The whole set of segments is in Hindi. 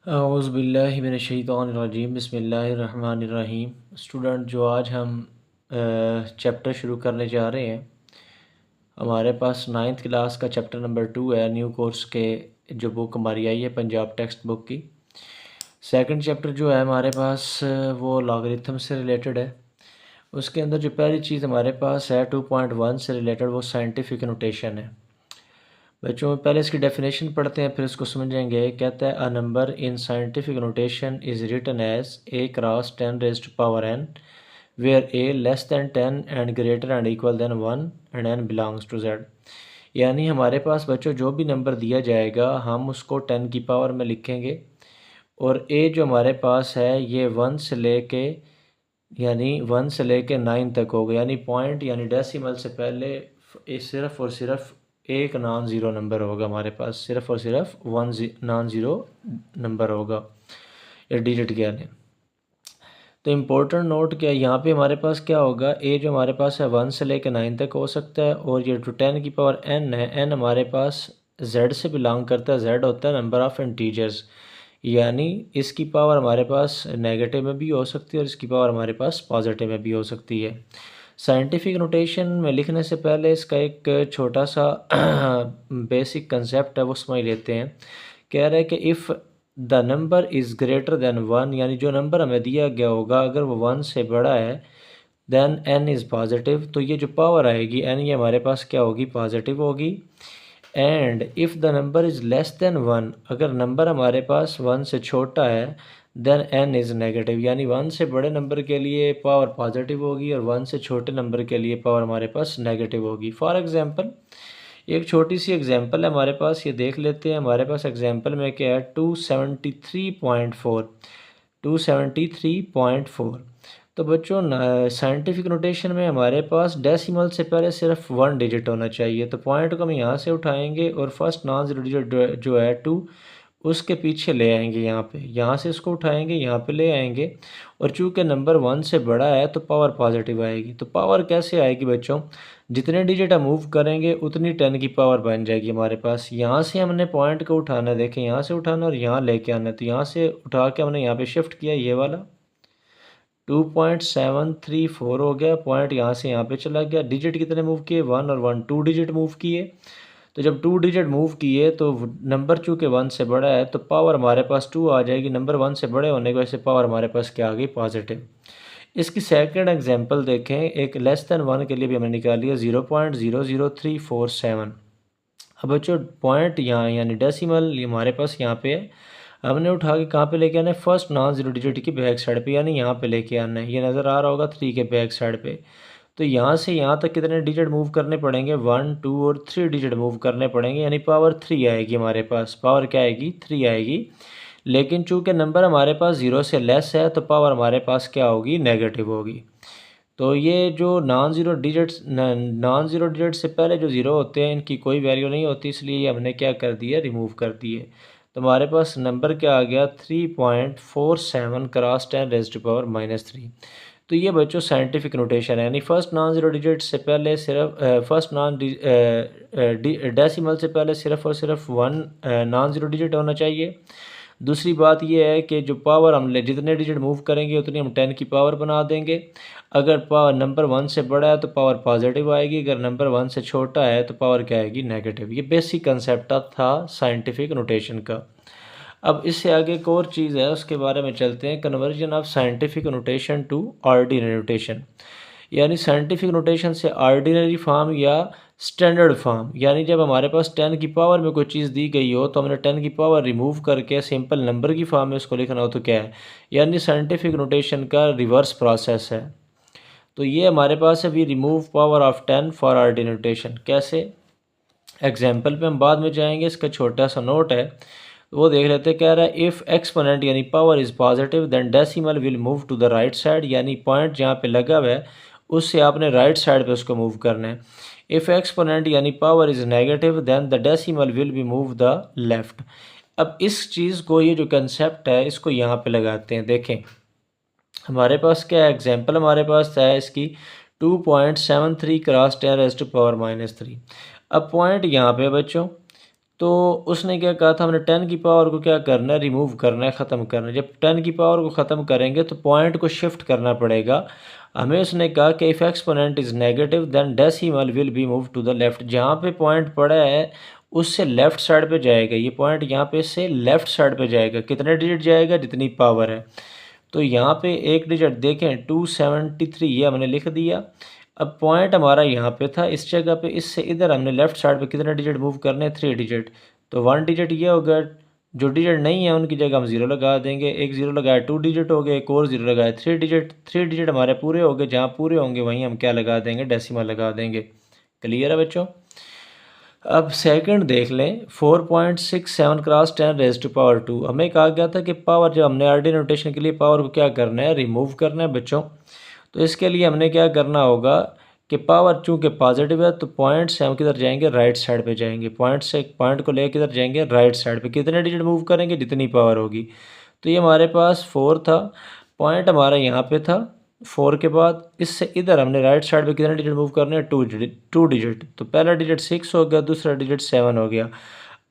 औज़ुबिल्लाहिमिनश्शैतानिर्रजीम बिस्मिल्लाहिर्रहमानिर्रहीम। स्टूडेंट, जो आज हम चैप्टर शुरू करने जा रहे हैं, हमारे पास 9th क्लास का चैप्टर नंबर 2 है। न्यू कोर्स के जो बुक हमारी आई है पंजाब टेक्स्ट बुक की। सेकंड चैप्टर जो है हमारे पास वो लॉगरिथम से रिलेटेड है। उसके अंदर जो पहली चीज़ हमारे पास है 2.1 से रिलेटेड, वो साइंटिफिक नोटेशन है। बच्चों, पहले इसकी डेफिनेशन पढ़ते हैं फिर इसको समझेंगे। कहता है a number in scientific notation is written as a cross 10 raised to power n where a less than 10 and greater and equal than 1 and n belongs to z। यानी हमारे पास बच्चों जो भी नंबर दिया जाएगा हम उसको 10 की पावर में लिखेंगे, और a जो हमारे पास है ये 1 से लेके 9 तक होगा। यानी पॉइंट यानी डेसिमल से पहले सिर्फ़ और सिर्फ एक नॉन ज़ीरो नंबर होगा हमारे पास, सिर्फ़ और सिर्फ नॉन ज़ीरो नंबर होगा या डिजिट कह लें। तो इम्पोर्टेंट नोट क्या है, यहाँ पे हमारे पास क्या होगा, ए जो हमारे पास है 1 से लेकर 9 तक हो सकता है, और ये जो 10 की पावर n है, n हमारे पास z से बिलोंग करता है। z होता है नंबर ऑफ़ इंटीजर्स, यानी इसकी पावर हमारे पास नेगेटिव में भी हो सकती है और इसकी पावर हमारे पास पॉजिटिव में भी हो सकती है। साइंटिफिक नोटेशन में लिखने से पहले इसका एक छोटा सा बेसिक कंसेप्ट है वो समझ लेते हैं। कह रहा है कि if the number is greater than 1, यानी जो नंबर हमें दिया गया होगा अगर वो 1 से बड़ा है, दैन n इज़ पॉजिटिव, तो ये जो पावर आएगी n ये हमारे पास क्या होगी, पॉजिटिव होगी। And if the number is less than 1, अगर नंबर हमारे पास 1 से छोटा है, देन n इज़ नेगेटिव, यानी 1 से बड़े नंबर के लिए पावर पॉजिटिव होगी और 1 से छोटे नंबर के लिए पावर हमारे पास नेगेटिव होगी। फॉर एग्ज़ाम्पल, एक छोटी सी एग्ज़ाम्पल है हमारे पास, ये देख लेते हैं। हमारे पास एग्ज़ाम्पल में क्या है, 273.4। तो बच्चों, साइंटिफिक नोटेशन में हमारे पास डेसिमल से पहले सिर्फ 1 डिजिट होना चाहिए। तो पॉइंट को हम यहाँ से उठाएंगे और फर्स्ट नॉन ज़ीरो डिजिट जो है 2 उसके पीछे ले आएंगे, यहाँ पे, यहाँ से इसको उठाएंगे, यहाँ पे ले आएंगे, और चूँकि नंबर 1 से बड़ा है तो पावर पॉजिटिव आएगी। तो पावर कैसे आएगी बच्चों, जितने डिजिट हम मूव करेंगे उतनी 10 की पावर बन जाएगी हमारे पास। यहाँ से हमने पॉइंट को उठाना है, देखें, यहाँ से उठाना और यहाँ लेके आना है। तो यहाँ से उठा के हमने यहाँ पे शिफ्ट किया, ये वाला 2.734 हो गया। पॉइंट यहाँ से यहाँ पे चला गया। डिजिट कितने मूव किए, 1 और 1, 2 डिजिट मूव किए। तो जब 2 डिजिट मूव किए तो नंबर चूँकि 1 से बड़ा है तो पावर हमारे पास 2 आ जाएगी। नंबर 1 से बड़े होने की वजह से पावर हमारे पास क्या आ गई, पॉजिटिव। इसकी सेकंड एग्जांपल देखें, एक लेस दैन 1 के लिए भी हमने निकाल लिया 0.00347। अब बच्चों पॉइंट यहाँ यानी डेसिमल हमारे पास यहाँ पे है, हमने उठा के कहाँ पे लेके आना है, फर्स्ट नॉन ज़ीरो डिजिट की बैक साइड पे, यानी यहाँ पे लेके आना है। ये नज़र आ रहा होगा 3 के बैक साइड पे। तो यहाँ से यहाँ तक कितने डिजिट मूव करने पड़ेंगे, 1, 2 और 3 डिजिट मूव करने पड़ेंगे, यानी पावर 3 आएगी हमारे पास। पावर क्या आएगी, 3 आएगी। लेकिन चूँकि नंबर हमारे पास 0 से लेस है तो पावर हमारे पास क्या होगी, नेगेटिव होगी। तो ये जो नॉन ज़ीरो डिजिट से पहले जो ज़ीरो होते हैं इनकी कोई वैल्यू नहीं होती, इसलिए हमने क्या कर दिया, रिमूव कर दिए। तो हमारे पास नंबर क्या आ गया, 3.47 क्रॉस 10 रेज़्ड टू पावर -3। तो ये बच्चों साइंटिफिक नोटेशन है, यानी फर्स्ट नॉन ज़ीरो डिजिट से पहले सिर्फ फर्स्ट नॉन डेसिमल से पहले सिर्फ और सिर्फ 1 नॉन ज़ीरो डिजिट होना चाहिए। दूसरी बात यह है कि जो पावर हम जितने डिजिट मूव करेंगे उतनी हम 10 की पावर बना देंगे। अगर पावर नंबर 1 से बड़ा है तो पावर पॉजिटिव आएगी, अगर नंबर 1 से छोटा है तो पावर क्या आएगी, नेगेटिव। ये बेसिक कंसेप्ट था साइंटिफिक नोटेशन का। अब इससे आगे एक और चीज़ है, उसके बारे में चलते हैं। Conversion of scientific notation to ordinary notation, यानी साइंटिफिक नोटेशन से ऑर्डिनरी फॉर्म या स्टैंडर्ड फॉर्म, यानी जब हमारे पास 10 की पावर में कोई चीज़ दी गई हो तो हमने 10 की पावर रिमूव करके सिंपल नंबर की फॉर्म में उसको लिखना हो तो क्या है, यानी साइंटिफिक नोटेशन का रिवर्स प्रोसेस है। तो ये हमारे पास है, we remove power of 10 for ordinary notation. कैसे, एग्जाम्पल पे हम बाद में जाएंगे, इसका छोटा सा नोट है वो देख लेते। कह रहा है इफ़ एक्सपोनेंट यानी power is positive then decimal will move to the right side, यानी पॉइंट जहाँ पे लगा हुआ है उससे आपने राइट साइड पे उसको मूव करना है। इफ़ एक्सपोनेंट यानी power is negative then the decimal will be move the left. अब इस चीज़ को, ये जो कंसेप्ट है इसको यहाँ पे लगाते हैं। देखें हमारे पास क्या है, एग्जाम्पल हमारे पास है इसकी 2.73 क्रॉस 10 रेज़्ड टू पावर -3। अब पॉइंट यहाँ पे बच्चों तो उसने क्या कहा था, हमने 10 की पावर को क्या करना है, रिमूव करना है, ख़त्म करना है। जब 10 की पावर को ख़त्म करेंगे तो पॉइंट को शिफ्ट करना पड़ेगा हमें। उसने कहा कि if exponent is negative then decimal will be move to the left. जहाँ पे पॉइंट पड़ा है उससे लेफ़्ट साइड पे जाएगा, ये पॉइंट यहाँ पे से लेफ़्ट साइड पे जाएगा। कितने डिजिट जाएगा, जितनी पावर है। तो यहाँ पे एक डिजिट देखें 273, ये हमने लिख दिया। अब पॉइंट हमारा यहाँ पे था, इस जगह पे इससे इधर हमने लेफ़्ट साइड पे कितने डिजिट मूव करने हैं, 3 डिजिट। तो 1 डिजिट ये हो गया, जो डिजिट नहीं है उनकी जगह हम 0 लगा देंगे। एक 0 लगाया 2 डिजिट हो गए, एक और 0 लगाया 3 डिजिट। 3 डिजिट हमारे पूरे हो गए, जहाँ पूरे होंगे वहीं हम क्या लगा देंगे, डेसिमल लगा देंगे। क्लियर है बच्चों। अब सेकंड देख लें, 4.67 क्रॉस 10⁻²। हमें कहा गया था कि पावर, जब हमने आरडी नोटेशन के लिए पावर को क्या करना है, रिमूव करना है बच्चों। तो इसके लिए हमने क्या करना होगा कि पावर चूँकि पॉजिटिव है तो पॉइंट से हम किधर जाएंगे, राइट साइड पे जाएंगे। पॉइंट से पॉइंट को ले किधर जाएंगे, राइट साइड पे। कितने डिजिट मूव करेंगे, जितनी पावर होगी। तो ये हमारे पास 4 था, पॉइंट हमारा यहाँ पे था 4 के बाद इससे इधर हमने राइट साइड पे कितने डिजिट मूव करने हैं, 2 डिजिट। तो पहला डिजिट 6 हो गया, दूसरा डिजिट 7 हो गया।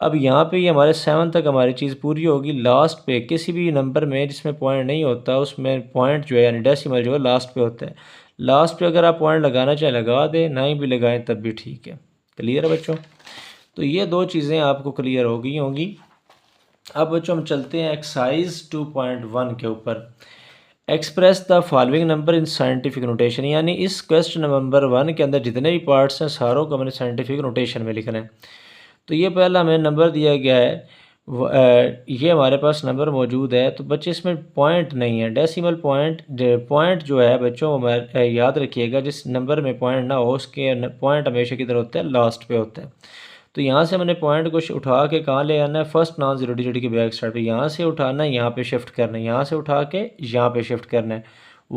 अब यहाँ पे ये हमारे 7 तक हमारी चीज़ पूरी होगी। लास्ट पे किसी भी नंबर में जिसमें पॉइंट नहीं होता उसमें पॉइंट जो है यानी डेसिमल जो है लास्ट पे होता है। लास्ट पे अगर आप पॉइंट लगाना चाहें लगा दें, ना ही भी लगाएं तब भी ठीक है। क्लियर है बच्चों। तो ये दो चीज़ें आपको क्लियर हो गई होंगी। अब बच्चों हम चलते हैं एक्सरसाइज 2.1 के ऊपर। Express the following number in scientific notation, यानी इस क्वेश्चन नंबर 1 के अंदर जितने भी पार्ट्स हैं सारों को हमने साइंटिफिक नोटेशन में लिखना है। तो ये पहला हमें नंबर दिया गया है, ये हमारे पास नंबर मौजूद है। तो बच्चे इसमें पॉइंट नहीं है, डेसिमल पॉइंट। पॉइंट जो है बच्चों याद रखिएगा, जिस नंबर में पॉइंट ना हो उसके पॉइंट हमेशा किधर होता है, लास्ट पे होता है। तो यहाँ से मैंने पॉइंट को उठा के कहाँ ले आना है, फर्स्ट नॉन जीरो डिजिट की बैक साइड पे। यहाँ से उठाना है, यहाँ पे शिफ्ट करना है, यहाँ से उठा के यहाँ पे शिफ्ट करना है।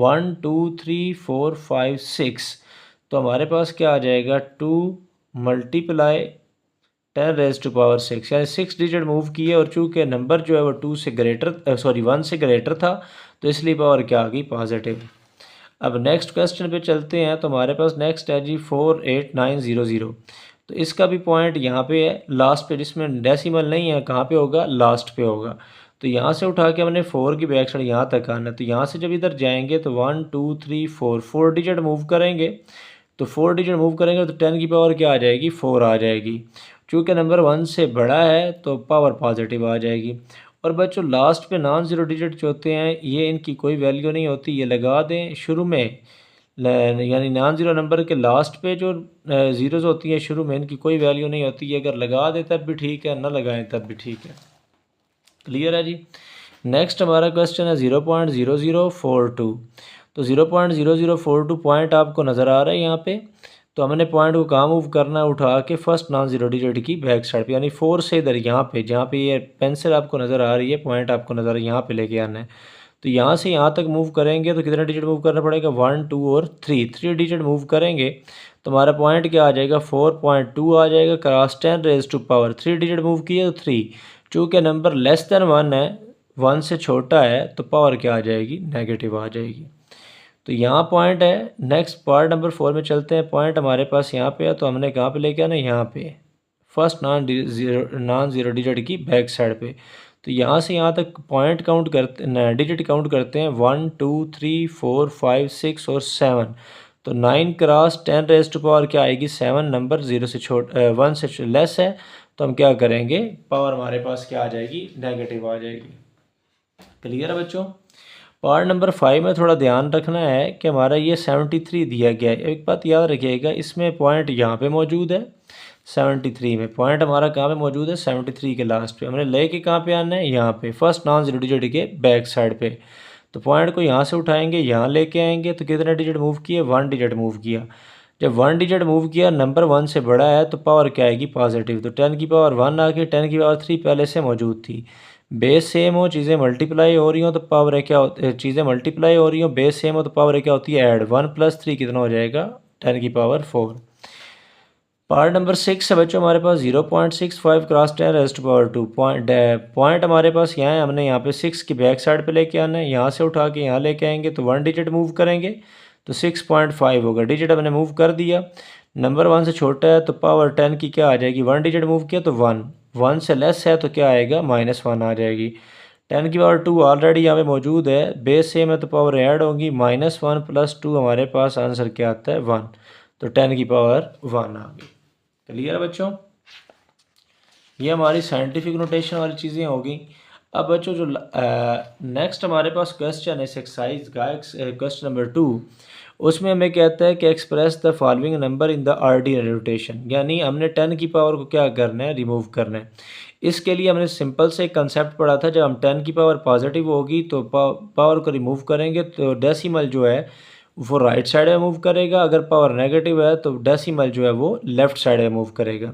1 2 3 4 5 6। तो हमारे पास क्या आ जाएगा, 2 मल्टीप्लाई 10⁻6, यानी 6 डिजिट मूव किए। और चूँकि नंबर जो है वो 2 से ग्रेटर 1 से ग्रेटर था तो इसलिए पावर क्या आ गई, पॉजिटिव। अब नेक्स्ट क्वेश्चन पे चलते हैं। तो हमारे पास नेक्स्ट है जी 48900। तो इसका भी पॉइंट यहाँ पे है, लास्ट पे, जिसमें डेसिमल नहीं है कहाँ पे होगा, लास्ट पे होगा। तो यहाँ से उठा के हमने 4 की बैक साइड यहाँ तक आना है। तो यहाँ से जब इधर जाएंगे तो 1 2 3 4 डिजिट मूव करेंगे। तो 4 डिजिट मूव करेंगे तो 10 की पावर क्या आ जाएगी, 4 आ जाएगी। चूँकि नंबर 1 से बड़ा है तो पावर पॉजिटिव आ जाएगी। और बच्चों लास्ट पे नॉन ज़ीरो डिजिट जो होते हैं ये इनकी कोई वैल्यू नहीं होती, ये लगा दें शुरू में। यानी नॉन ज़ीरो नंबर के लास्ट पे जो ज़ीरोज़ होती हैं शुरू में, इनकी कोई वैल्यू नहीं होती। ये अगर लगा दें तब भी ठीक है, ना लगाएं तब भी ठीक है। क्लियर है जी। नेक्स्ट हमारा क्वेश्चन है 0.0042। तो 0.0042 पॉइंट आपको नज़र आ रहा है यहाँ पे। तो हमने पॉइंट को कहाँ मूव करना है, उठा के फर्स्ट नॉन ज़ीरो डिजिट की बैक साइड पे, यानी 4 से इधर यहाँ पे, जहाँ पे ये पेंसिल आपको नज़र आ रही है, पॉइंट आपको नज़र यहाँ पे लेके आना है। तो यहाँ से यहाँ तक मूव करेंगे तो कितना डिजिट मूव करना पड़ेगा, 1 2 और 3 डिजिट मूव करेंगे। तो हमारा पॉइंट क्या आ जाएगा, 4.2 आ जाएगा क्रॉस 10⁻⁴। 3 डिजिट मूव किए तो 3। चूँकि नंबर लेस देन 1 है, 1 से छोटा है, तो पावर क्या आ जाएगी, नेगेटिव आ जाएगी। तो यहाँ पॉइंट है। नेक्स्ट पार्ट नंबर 4 में चलते हैं। पॉइंट हमारे पास यहाँ पे है, तो हमने कहाँ पे लेके आना है, यहाँ पे फर्स्ट नॉन ज़ीरो डिजिट की बैक साइड पे। तो यहाँ से यहाँ तक पॉइंट काउंट करते, डिजिट काउंट करते हैं, 1 2 3 4 5 6 और 7। तो 9 क्रॉस 10⁻⁴ क्या आएगी, 7। नंबर 0 से 1 से लेस है तो हम क्या करेंगे, पावर हमारे पास क्या आ जाएगी, नेगेटिव आ जाएगी। क्लियर है बच्चों। पार्ट नंबर 5 में थोड़ा ध्यान रखना है कि हमारा ये 73 दिया गया है। एक बात याद रखिएगा, इसमें पॉइंट यहाँ पे मौजूद है 73 में। पॉइंट हमारा कहाँ पे मौजूद है, 73 के लास्ट पे। हमने लेके कहाँ पे आना है, यहाँ पे फर्स्ट नॉन ज़ीरो डिजिट के बैक साइड पे। तो पॉइंट को यहाँ से उठाएंगे, यहाँ लेके आएंगे। तो कितने डिजिट मूव किए, 1 डिजिट मूव किया। जब 1 डिजिट मूव किया, नंबर 1 से बड़ा है तो पावर क्या आएगी, पॉजिटिव। तो 10 की पावर 1 आ गई, 10 की पावर 3 पहले से मौजूद थी। बेस सेम हो, चीज़ें मल्टीप्लाई हो रही हो तो पावर है क्या, चीज़ें मल्टीप्लाई हो रही हो, बेस सेम हो तो पावर है क्या होती है, ऐड। 1 + 3 कितना हो जाएगा, 10 की पावर 4। पार्ट नंबर 6 है बच्चों हमारे पास 0.65 क्रॉस 10⁻²। पॉइंट हमारे पास यहाँ है, हमने यहाँ पे 6 की बैक साइड पे लेके आना है। यहाँ से उठा के यहाँ लेके आएंगे तो 1 डिजिट मूव करेंगे तो 6.5 होगा। डिजिट हमने मूव कर दिया। नंबर 1 से छोटा है तो पावर 10 की क्या आ जाएगी, 1 डिजिट मूव किया तो 1। 1 से लेस है तो क्या आएगा, -1 आ जाएगी। 10 की पावर 2 ऑलरेडी यहाँ पे मौजूद है, बेस सेम है तो पावर ऐड होंगी, -1 + 2 हमारे पास आंसर क्या आता है, 1। तो 10 की पावर 1 आ गई। क्लियर है बच्चों? ये हमारी साइंटिफिक नोटेशन वाली चीज़ें होगी। अब बच्चों जो नेक्स्ट हमारे पास क्वेश्चन है एक्सरसाइज का क्वेश्चन नंबर 2, उसमें हमें कहता है कि express the following number in the ordinary rotation, यानी हमने 10 की पावर को क्या करना है, रिमूव करना है। इसके लिए हमने सिंपल से एक कंसेप्ट पढ़ा था, जब हम 10 की पावर पॉजिटिव होगी तो पावर को रिमूव करेंगे तो डेसिमल जो है वो राइट साइड में मूव करेगा, अगर पावर नेगेटिव है तो डेसिमल जो है वो लेफ़्ट साइड में मूव करेगा।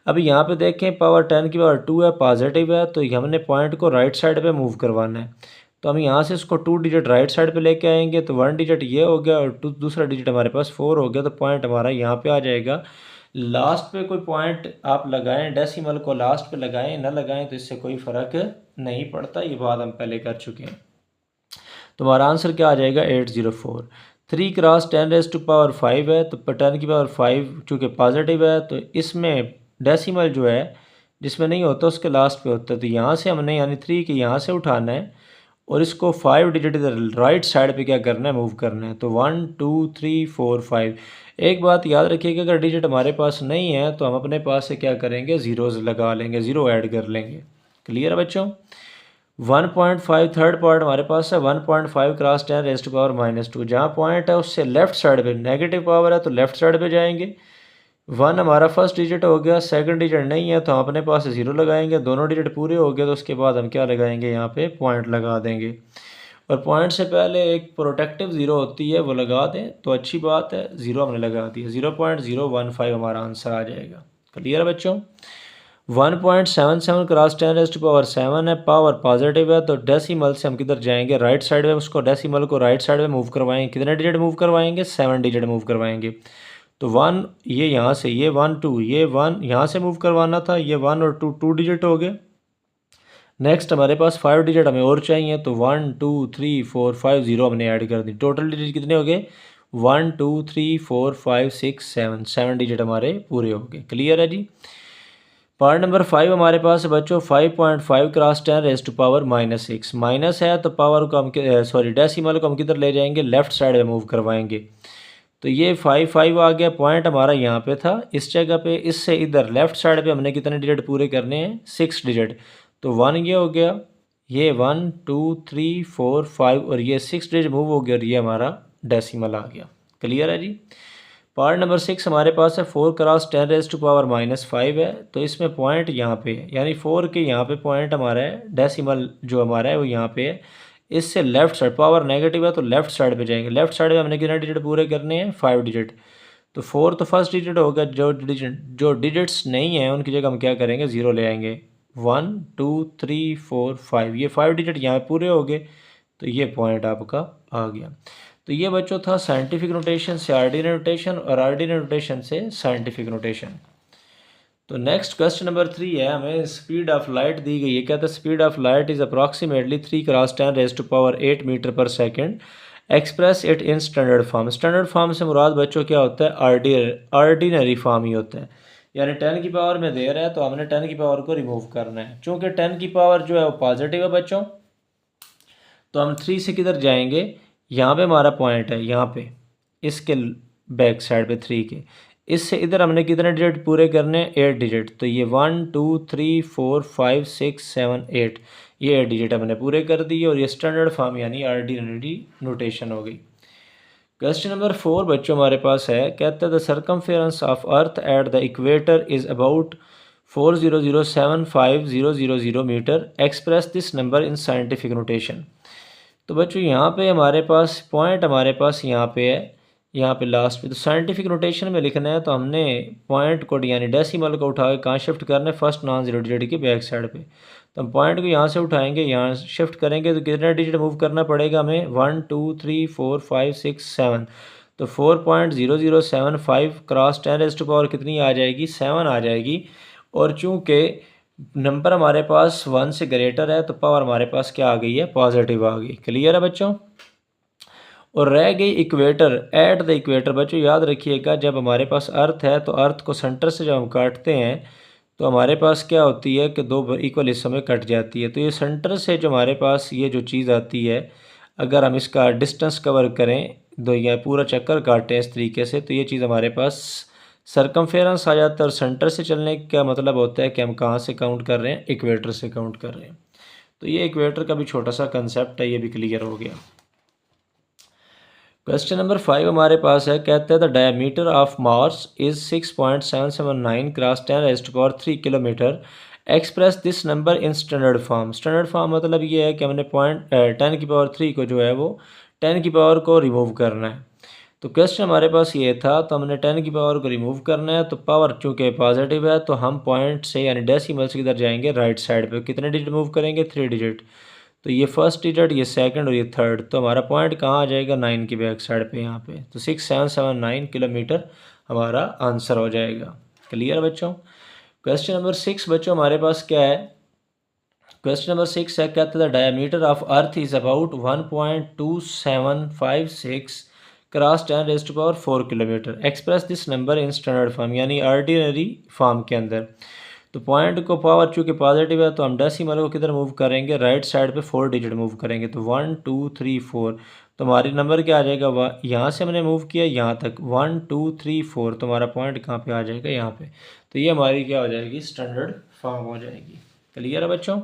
अभी यहाँ पे देखें पावर 10 की पावर 2 है, पॉजिटिव है, तो हमने पॉइंट को राइट साइड पे मूव करवाना है। तो हम यहाँ से इसको 2 डिजिट राइट साइड पे लेके आएंगे, तो 1 डिजिट ये हो गया और दूसरा डिजिट हमारे पास 4 हो गया, तो पॉइंट हमारा यहाँ पे आ जाएगा। लास्ट पे कोई पॉइंट आप लगाएं, डेसिमल को लास्ट पे लगाएं ना लगाएं तो इससे कोई फ़र्क नहीं पड़ता, ये बात हम पहले कर चुके हैं। तो हमारा आंसर क्या आ जाएगा, 804। 3 क्रॉस 10⁵ है, तो 10 की पावर 5 चूँकि पॉजिटिव है तो इसमें डेसिमल जो है जिसमें नहीं होता उसके लास्ट पे होता है, तो यहाँ से हमने यानी 3 के यहाँ से उठाना है और इसको 5 डिजिट इधर राइट साइड पे क्या करना है, मूव करना है। तो 1 2 3 4 5। एक बात याद रखिएगा, अगर डिजिट हमारे पास नहीं है तो हम अपने पास से क्या करेंगे, ज़ीरोज़ लगा लेंगे, ज़ीरो ऐड कर लेंगे। क्लियर है बच्चों? 1.5 थर्ड पॉइंट हमारे पास है, 1.5 क्रॉस 10⁻²। जहाँ पॉइंट है उससे लेफ्ट साइड पे नेगेटिव पावर है तो लेफ्ट साइड पे जाएंगे। 1 हमारा फर्स्ट डिजिट हो गया, सेकंड डिजिट नहीं है तो हम अपने पास 0 लगाएंगे, दोनों डिजिट पूरे हो गए तो उसके बाद हम क्या लगाएंगे, यहाँ पे पॉइंट लगा देंगे। और पॉइंट से पहले एक प्रोटेक्टिव 0 होती है वो लगा दें तो अच्छी बात है, 0 हमने लगा दी, 0.015 हमारा आंसर आ जाएगा। क्लियर है बच्चों? 1.77 क्रॉस 10⁻7 है, पावर पॉजिटिव है, तो डेसिमल से हम किधर जाएंगे, राइट साइड में, उसको डेसिमल को राइट साइड में मूव करवाएंगे। कितने डिजिट मूव करवाएंगे, 7 डिजिट मूव करवाएंगे। तो 1 ये यहाँ से, ये 1 2, ये 1 यहाँ से मूव करवाना था, ये 1 और 2 2 डिजिट हो गए। नेक्स्ट हमारे पास 5 डिजिट हमें और चाहिए, तो 1 2 3 4 5 0 हमने ऐड कर दी। टोटल डिजिट कितने हो गए, 1 2 3 4 5 6 7, 7 डिजिट हमारे पूरे हो गए। क्लियर है जी? पार्ट नंबर 5 हमारे पास है बच्चों, 5.5 क्रॉस 10⁻6। माइनस है तो पावर को हम डेसिमल को हम किधर ले जाएंगे, लेफ्ट साइड में मूव करवाएंगे। तो ये 5 आ गया, पॉइंट हमारा यहाँ पे था इस जगह पे, इससे इधर लेफ्ट साइड पे हमने कितने डिजिट पूरे करने हैं, 6 डिजिट। तो 1 ये हो गया, ये 1 2 3 4 5 और ये 6 डिजिट मूव हो गया और ये हमारा डेसिमल आ गया। क्लियर है जी? पार्ट नंबर 6 हमारे पास है, 4 क्रॉस 10⁻⁵ है, तो इसमें पॉइंट यहाँ पे है, यानी 4 के यहाँ पे पॉइंट हमारा है, डेसिमल जो हमारा है वो यहाँ पे है। इससे लेफ्ट साइड, पावर नेगेटिव है तो लेफ्ट साइड पे जाएंगे, लेफ्ट साइड में हमने कितने डिजिट पूरे करने हैं, 5 डिजिट। तो 4 तो फर्स्ट डिजिट होगा, जो डिजिट्स नहीं हैं उनकी जगह हम क्या करेंगे, 0 ले आएंगे। 1 2 3 4 5, ये 5 डिजिट यहाँ पूरे हो गए, तो ये पॉइंट आपका आ गया। तो ये बच्चों था साइंटिफिक नोटेशन से ऑर्डिनरी नोटेशन और ऑर्डिनरी नोटेशन से साइंटिफिक नोटेशन। तो नेक्स्ट क्वेश्चन नंबर 3 है, हमें स्पीड ऑफ लाइट दी गई है। कहता है speed of light is approximately 3 cross 10⁻8 metre पर second, express it in standard form. Standard form से मुराद बच्चों क्या होता है, ऑर्डिनरी फॉर्म ही होता है, यानी 10 की पावर में दे रहा है तो हमने 10 की पावर को रिमूव करना है। चूँकि 10 की पावर जो है वो पॉजिटिव है बच्चों, तो हम 3 से किधर जाएंगे, यहाँ पे हमारा पॉइंट है, यहाँ पे इसके बैक साइड पे 3 के, इससे इधर हमने कितने डिजिट पूरे करने हैं, 8 डिजिट। तो ये 1 2 3 4 5 6 7 8, ये 8 डिजिट हमने पूरे कर दिए और ये स्टैंडर्ड फॉर्म यानी ऑर्डिनरी नोटेशन हो गई। क्वेश्चन नंबर 4 बच्चों हमारे पास है, कहता है the circumference of earth at the equator is about 4007500 metre, express this number in scientific notation. तो बच्चों यहाँ पे हमारे पास पॉइंट हमारे पास यहाँ पे है, यहाँ पे लास्ट पे, तो साइंटिफिक नोटेशन में लिखना है तो हमने पॉइंट को यानी डेसिमल को उठा के कहाँ शिफ्ट करना है, फर्स्ट नॉन जीरो डिजिट की बैक साइड पे। तो हम पॉइंट को यहाँ से उठाएंगे, यहाँ शिफ्ट करेंगे तो कितने डिजिट मूव करना पड़ेगा हमें, 1 2 3 4 5 6 7। तो 4.0075 क्रॉस 10⁻, कितनी आ जाएगी, 7 आ जाएगी। और चूँकि नंबर हमारे पास 1 से ग्रेटर है तो पावर हमारे पास क्या आ गई है, पॉजिटिव आ गई। क्लियर है बच्चों? और रह गई इक्वेटर, एट द इक्वेटर। बच्चों याद रखिएगा, जब हमारे पास अर्थ है तो अर्थ को सेंटर से जब हम काटते हैं तो हमारे पास क्या होती है कि दो इक्वल हिस्सों में कट जाती है। तो ये सेंटर से जो हमारे पास ये जो चीज़ आती है, अगर हम इसका डिस्टेंस कवर करें, दो या पूरा चक्कर काटें इस तरीके से, तो ये चीज़ हमारे पास सरकमफेरेंस आ जाता है। और सेंटर से चलने का मतलब होता है कि हम कहाँ से काउंट कर रहे हैं, इक्वेटर से काउंट कर रहे हैं। तो ये इक्वेटर का भी छोटा सा कंसेप्ट है, ये भी क्लियर हो गया। क्वेश्चन नंबर 5 हमारे पास है, कहते हैं the diameter of Mars is 6.779 cross 10⁻³ kilometre. Express this number in standard form. Standard form मतलब ये है कि हमने 10⁻³ को जो है वो 10 की पावर को रिमूव करना है। तो क्वेश्चन हमारे पास ये था, तो हमने 10 की पावर को रिमूव करना है। तो पावर चूँकि पॉजिटिव है, तो हम पॉइंट से यानी डेसिमल से किधर जाएंगे, राइट साइड पे। कितने डिजिट मूव करेंगे, 3 डिजिट। तो ये फर्स्ट डिजिट, ये सेकंड और ये थर्ड। तो हमारा पॉइंट कहाँ आ जाएगा, 9 की बैक साइड पे यहाँ पे। तो 6779 किलोमीटर हमारा आंसर हो जाएगा। क्लियर बच्चों। क्वेश्चन नंबर 6 बच्चों हमारे पास क्या है, क्वेश्चन नंबर 6 है, कहते हैं diameter of earth is about 1.2756 cross 10⁻⁴ kilometre. Express this number in standard form, यानी ऑर्डिनरी फॉर्म के अंदर। तो पॉइंट को पावर चूँकि पॉजिटिव है, तो हम डेसिमल को किधर मूव करेंगे, राइट साइड पे 4 डिजिट मूव करेंगे। तो 1 2 3 4। तो हमारी नंबर क्या आ जाएगा, यहाँ से हमने मूव किया यहाँ तक 1 2 3 4। तो हमारा पॉइंट कहाँ पे आ जाएगा, यहाँ पे। तो ये हमारी क्या हो जाएगी, स्टैंडर्ड फॉर्म हो जाएगी। क्लियर है बच्चों।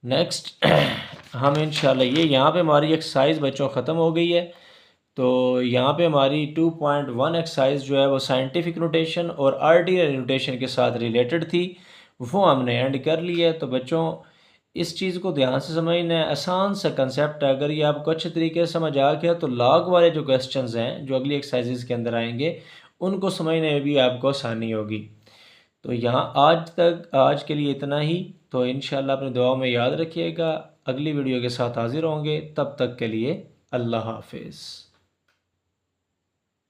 नेक्स्ट हम इंशाल्लाह ये यहाँ पे हमारी एक्सरसाइज बच्चों ख़त्म हो गई है। तो यहाँ पे हमारी 2.1 एक्सरसाइज जो है वो साइंटिफिक नोटेशन और आर्टिनरी नोटेशन के साथ रिलेटेड थी, वो हमने एंड कर ली है। तो बच्चों इस चीज़ को ध्यान से समझना है, आसान सा कंसेप्ट है। अगर ये आपको अच्छे तरीके से समझ आ गया, तो लॉग वाले जो क्वेश्चंस हैं जो अगली एक्सरसाइजेज के अंदर आएंगे, उनको समझने में भी आपको आसानी होगी। तो यहाँ आज के लिए इतना ही। तो इंशाल्लाह अपनी दुआ में याद रखिएगा। अगली वीडियो के साथ हाजिर होंगे, तब तक के लिए अल्लाह हाफिज़।